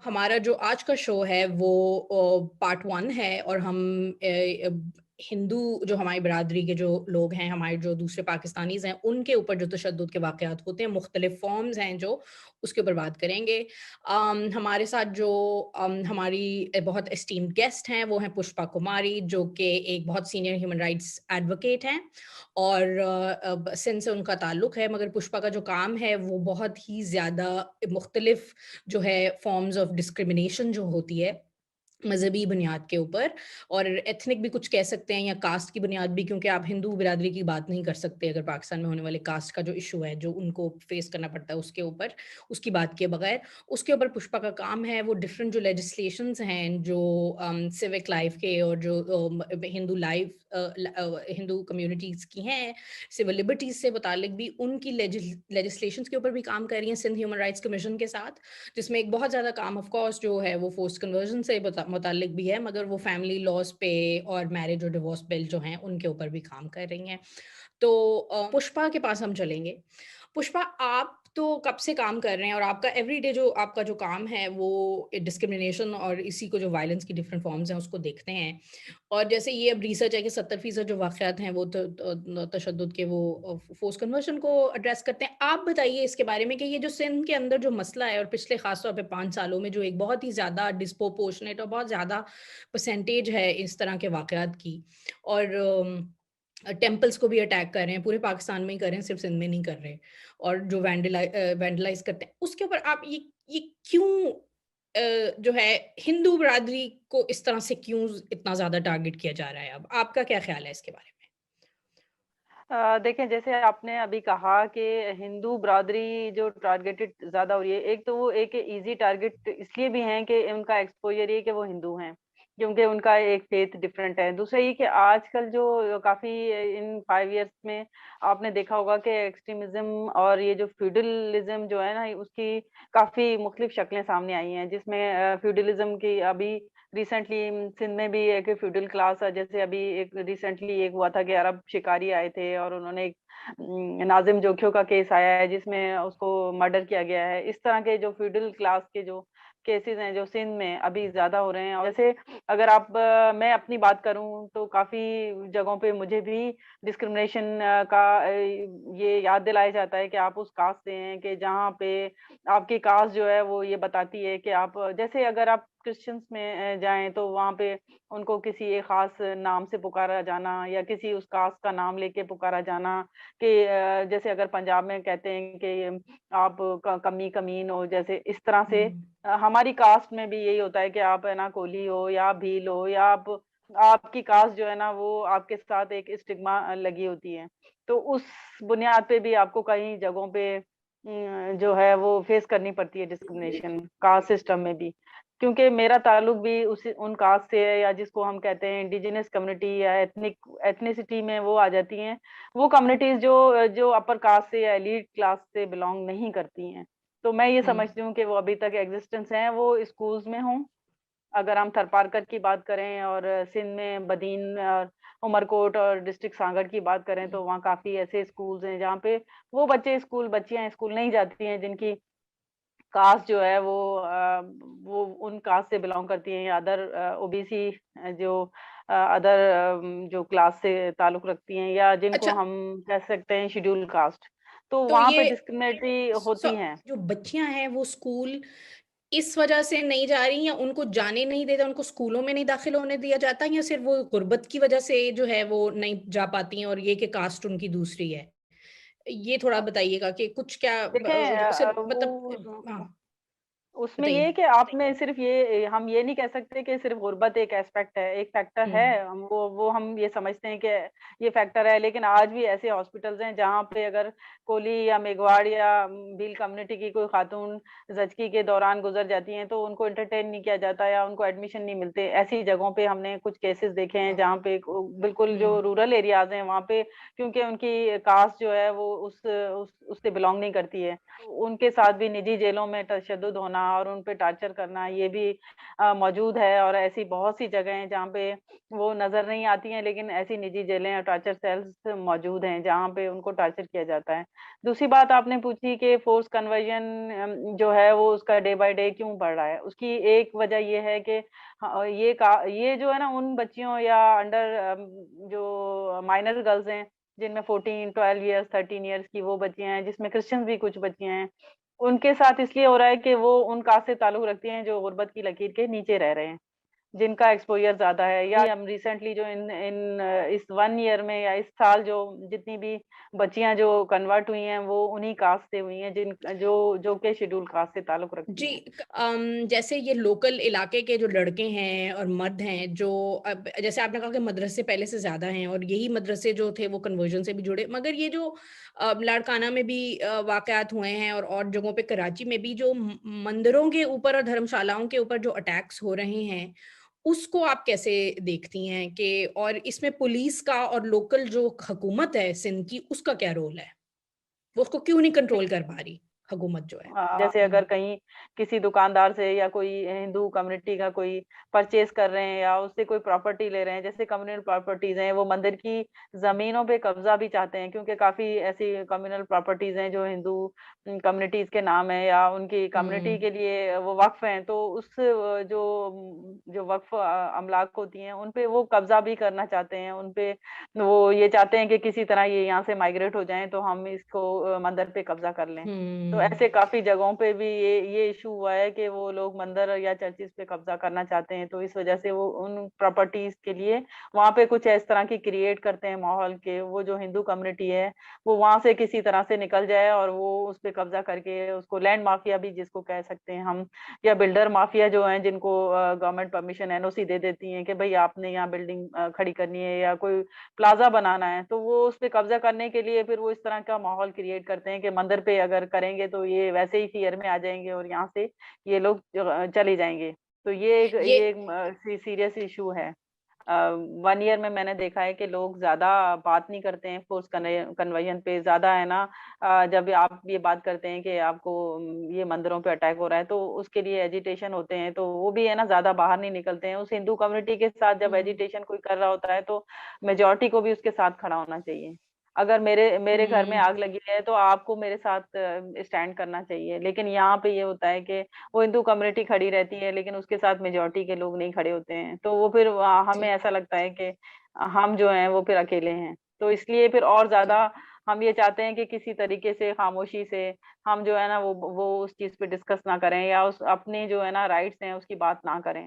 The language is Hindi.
हमारा जो आज का शो है वो पार्ट 1 है और हम हिंदू जो हमारी बिरादरी के जो लोग हैं, हमारे जो दूसरे पाकिस्तानीज़ हैं, उनके ऊपर जो तशद्दुद के वाक़यात होते हैं, मुख्तलिफ़ फ़ॉर्म्स हैं जो, उसके ऊपर बात करेंगे। हमारे साथ जो हमारी बहुत एस्टीम्ड गेस्ट हैं, वो हैं पुष्पा कुमारी, जो कि एक बहुत सीनियर ह्यूमन राइट्स एडवोकेट हैं और सिंध से उनका ताल्लुक है, मगर पुष्पा का जो काम है, वो बहुत ही ज़्यादा मुख्तलिफ़ जो है फॉर्म्स ऑफ डिस्क्रिमिनेशन जो होती है मज़हबी बुनियाद के ऊपर और एथनिक भी कुछ कह सकते हैं या कास्ट की बुनियाद भी क्योंकि आप हिंदू बिरादरी की बात नहीं कर सकते अगर पाकिस्तान में होने वाले कास्ट का जो इशू है जो उनको फेस करना पड़ता है उसके ऊपर उसकी बात किए बगैर उसके ऊपर पुष्पा का काम है वो डिफरेंट जो लेजिस्लेशंस हैं जो सिविक लाइफ के और जो हिंदू लाइफ हिंदू कम्युनिटीज़ की हैं सिविल लिबर्टीज़ से मुतालिक भी उनकी लेजिस्लेशंस के ऊपर भी काम कर रही हैं सिंध ह्यूमन राइट्स कमीशन के साथ जिसमें एक बहुत ज़्यादा काम ऑफ कोर्स जो है वो फोर्स्ड कन्वर्जन से मुतालिक भी है मगर वो फैमिली लॉज पे और मैरिज और डिवोर्स बिल जो हैं उनके ऊपर भी काम कर रही हैं। तो पुष्पा के पास हम चलेंगे। पुष्पा आप तो कब से काम कर रहे हैं और आपका एवरीडे जो आपका जो काम है वो डिस्क्रिमिनेशन और इसी को जो वायलेंस की डिफरेंट फॉर्म्स हैं उसको देखते हैं। और जैसे ये अब रिसर्च है कि 70% जो वाक़यात हैं वो तशद्दुद के वो फ़ोर्स्ड कन्वर्शन को एड्रेस करते हैं। आप बताइए इसके बारे में कि ये जो सिंध के अंदर जो मसला है और पिछले ख़ास तौर पे 5 सालों में जो एक बहुत ही ज़्यादा डिस्प्रोपोर्शनेट और बहुत ज़्यादा परसेंटेज है इस तरह के वाक़यात की और टेम्पल्स को भी अटैक कर रहे हैं, पूरे पाकिस्तान में ही कर रहे हैं, सिर्फ़ सिंध में नहीं कर रहे और जो वैंडलाइज़ करते हैं, उसके ऊपर आप ये क्यों जो है हिंदू बिरादरी को इस तरह से क्यों इतना ज़्यादा टारगेट किया जा रहा है अब? आपका क्या ख़्याल है इसके बारे में? देखें जैसे आपने अभी कहा कि हिंदू बिरादरी जो टारगेटेड ज़्यादा हो रही है, एक तो वो एक ईज़ी टारगेट इसलिए भी हैं कि उनका एक्सपोज़र ये है कि वो हिंदू हैं, क्योंकि उनका एक फ़ेथ डिफरेंट है। दूसरा ये कि आजकल जो काफ़ी इन 5 इयर्स में आपने देखा होगा कि एक्सट्रीमिज़्म और ये जो फ्यूडलिज़्म जो है ना, उसकी काफ़ी मुख़्तलिफ़ शक्लें सामने आई हैं, जिसमें फ्यूडलिज़्म की अभी रिसेंटली सिंध में भी एक फ्यूडल क्लास जैसे अभी एक रिसेंटली एक हुआ था कि अरब शिकारी आए थे और उन्होंने एक नाजिम जोखियों का केस आया है जिसमें उसको मर्डर किया गया है। इस तरह के जो फ्यूडल क्लास के जो केसेस हैं जो सिंध में अभी ज़्यादा हो रहे हैं और जैसे अगर मैं अपनी बात करूँ तो काफ़ी जगहों पे मुझे भी डिस्क्रिमिनेशन का ये याद दिलाया जाता है कि आप उस कास्ट से हैं कि जहाँ पे आपकी कास्ट जो है वो ये बताती है कि आप जैसे अगर आप क्रिश्चियंस में जाएँ तो वहाँ पे उनको किसी एक ख़ास नाम से पुकारा जाना या किसी उस कास्ट का नाम लेके पुकारा जाना कि जैसे अगर पंजाब में कहते हैं कि आप क कमी कमीन हो जैसे इस तरह से हुँ, हमारी कास्ट में भी यही होता है कि आप है ना कोली हो या भील हो या आपकी कास्ट जो है ना वो आपके साथ एक स्टिग्मा लगी होती है। तो उस बुनियाद पे भी आपको कई जगहों पे जो है वो फेस करनी पड़ती है डिस्क्रिमिनेशन कास्ट सिस्टम में भी। क्योंकि मेरा ताल्लुक भी उसी उन कास्ट से है या जिसको हम कहते हैं इंडिजिनस कम्युनिटी या एथनिसिटी में वो आ जाती हैं। वो कम्युनिटीज़ जो अपर कास्ट से या एलीट क्लास से बिलॉन्ग नहीं करती हैं। तो मैं ये हुँ। समझती हूँ कि वो अभी तक एग्जिस्टेंस हैं, वो स्कूल्स में हों, अगर हम थरपारकर की बात करें और सिंध में बदीन और उमरकोट और डिस्ट्रिक्ट सांगड़ की बात करें तो वहाँ काफ़ी ऐसे स्कूल्स हैं जहाँ पे वो बच्चियाँ स्कूल नहीं जाती हैं जिनकी कास्ट जो है वो उन कास्ट से बिलॉन्ग करती हैं या अदर ओबीसी जो अदर जो क्लास से ताल्लुक रखती हैं या जिनको अच्छा, हम कह सकते हैं शेड्यूल्ड कास्ट। तो तो वहाँ पे ये डिस्क्रिमिनेटरी स होती हैं। जो बच्चियाँ हैं वो स्कूल इस वजह से नहीं जा रही या उनको जाने नहीं देते, उनको स्कूलों में नहीं दाखिल होने दिया जाता या सिर्फ़ वो गुर्बत की वजह से जो है वो नहीं जा पाती हैं और ये कि कास्ट उनकी दूसरी है? ये थोड़ा बताइएगा कि कुछ क्या देखें सिर्फ़ मतलब वो हाँ, उसमें ये है बताइए। कि आप में सिर्फ़ ये हम ये नहीं कह सकते कि सिर्फ़ गुर्बत एक एस्पेक्ट है, एक फैक्टर हुँ, है, हम वो हम ये समझते हैं कि ये फैक्टर है, लेकिन आज भी ऐसे हॉस्पिटल्स हैं जहाँ पे अगर कोली या मेघवाड़ या भील कम्युनिटी की कोई खातून ज़चगी के दौरान गुज़र जाती हैं, तो उनको एंटरटेन नहीं किया जाता या उनको एडमिशन नहीं मिलते। ऐसी जगहों पे हमने कुछ केसेज़ देखे हैं हाँ, जहाँ पे को बिल्कुल जो हुँ, रूरल एरियाज़ हैं, वहाँ पे क्योंकि उनकी कास्ट जो है वो उससे बिलॉन्ग नहीं करती है। उनके साथ भी निजी जेलों में तशद्दुद होना और उन पे टॉर्चर करना, ये भी मौजूद है। और ऐसी बहुत सी जगह हैं जहाँ पे वो नजर नहीं आती हैं, लेकिन ऐसी निजी जेलें और टॉर्चर सेल्स मौजूद हैं जहाँ पे उनको टॉर्चर किया जाता है। दूसरी बात आपने पूछी कि फोर्स कन्वर्जन जो है वो उसका डे बाय डे क्यों बढ़ रहा है, उसकी एक वजह ये है कि ये जो है ना, उन बच्चियों या अंडर जो माइनर गर्ल्स हैं, जिनमें 14, 12 इयर्स, 13 इयर्स की वो बच्चियां हैं, जिसमें क्रिश्चियंस भी कुछ बच्चियां हैं, उनके साथ इसलिए हो रहा है कि वो उन कास्ट से ताल्लुक रखती हैं जो गुर्बत की लकीर के नीचे रह रहे हैं, जिनका एक्सपोजर ज्यादा है। या हम रिसेंटली जो इन इन इस 1 ईयर में या इस साल जो जितनी भी बच्चियां जो कन्वर्ट हुई हैं, वो उन्हीं कास्ट से हुई हैं, जिन जो जो के शेड्यूल कास्ट से ताल्लुक रखती जी, हैं। जैसे ये लोकल इलाके के जो लड़के हैं और मर्द हैं जो अब जैसे आपने कहा कि मदरसे पहले से ज़्यादा हैं और यही मदरसे जो थे वो कन्वर्जन से भी जुड़े, मगर ये जो लाड़काना में भी वाक़यात हुए हैं और जगहों पे कराची में भी जो मंदिरों के ऊपर और धर्मशालाओं के ऊपर जो अटैक्स हो रहे हैं, उसको आप कैसे देखती हैं कि और इसमें पुलिस का और लोकल जो हुकूमत है सिंध की, उसका क्या रोल है? वो उसको क्यों नहीं कंट्रोल कर पा रही, हुकूमत जो है? जैसे अगर कहीं किसी दुकानदार से या कोई हिंदू कम्युनिटी का कोई परचेज कर रहे हैं या उससे कोई प्रॉपर्टी ले रहे हैं, जैसे कम्युनल प्रॉपर्टीज हैं, वो मंदिर की जमीनों पे कब्जा भी चाहते हैं, क्योंकि काफी ऐसी कम्युनल प्रॉपर्टीज हैं जो हिंदू कम्युनिटीज के नाम है या उनकी कम्युनिटी हुँ। के लिए वो वक्फ हैं। तो उस जो जो वक्फ अमलाक होती हैं, उन पे वो कब्जा भी करना चाहते हैं, उन पे वो ये चाहते हैं कि किसी तरह ये यहाँ से माइग्रेट हो जाएं तो हम इसको मंदिर पे कब्जा कर लें। तो हुँ। ऐसे काफी जगहों पे भी ये इशू हुआ है कि वो लोग मंदिर या चर्चिस पे कब्जा करना चाहते हैं, तो इस वजह से वो उन प्रॉपर्टीज के लिए वहां पे कुछ इस तरह की क्रिएट करते हैं माहौल के, वो जो हिंदू कम्युनिटी है वो वहां से किसी तरह से निकल जाए और वो उस पे कब्जा करके उसको लैंड माफिया भी जिसको कह सकते हैं हम, या बिल्डर माफिया जो है, जिनको गवर्नमेंट परमिशन एनओसी दे देती है कि भाई आपने यहाँ बिल्डिंग खड़ी करनी है या कोई प्लाजा बनाना है, तो वो उस पे कब्जा करने के लिए फिर वो इस तरह का माहौल क्रिएट करते हैं कि मंदिर पे अगर करेंगे तो ये वैसे ही फियर में आ जाएंगे और यहाँ से ये लोग चले जाएंगे। तो ये ये एक सीरियस इशू है। 1 ईयर में मैंने देखा है कि लोग ज्यादा बात नहीं करते हैं फोर्स कन्वर्जन पे, ज्यादा है ना। जब आप ये बात करते हैं कि आपको ये मंदिरों पे अटैक हो रहा है, तो उसके लिए एजिटेशन होते हैं, तो वो भी है ना, ज्यादा बाहर नहीं निकलते हैं। उस हिंदू कम्युनिटी के साथ जब हुँ, एजिटेशन कोई कर रहा होता है तो मेजोरिटी को भी उसके साथ खड़ा होना चाहिए। अगर मेरे मेरे घर में हुँ, आग लगी है तो आपको मेरे साथ स्टैंड करना चाहिए, लेकिन यहाँ पे ये होता है कि वो हिंदू कम्युनिटी खड़ी रहती है लेकिन उसके साथ मेजोरिटी के लोग नहीं खड़े होते हैं, तो वो फिर हमें जी, ऐसा लगता है कि हम जो हैं वो फिर अकेले हैं। तो इसलिए फिर और जी। ज्यादा हम ये चाहते हैं कि किसी तरीके से खामोशी से हम जो है ना वो उस चीज पे डिस्कस ना करें या उस अपनी जो है ना राइट्स हैं उसकी बात ना करें।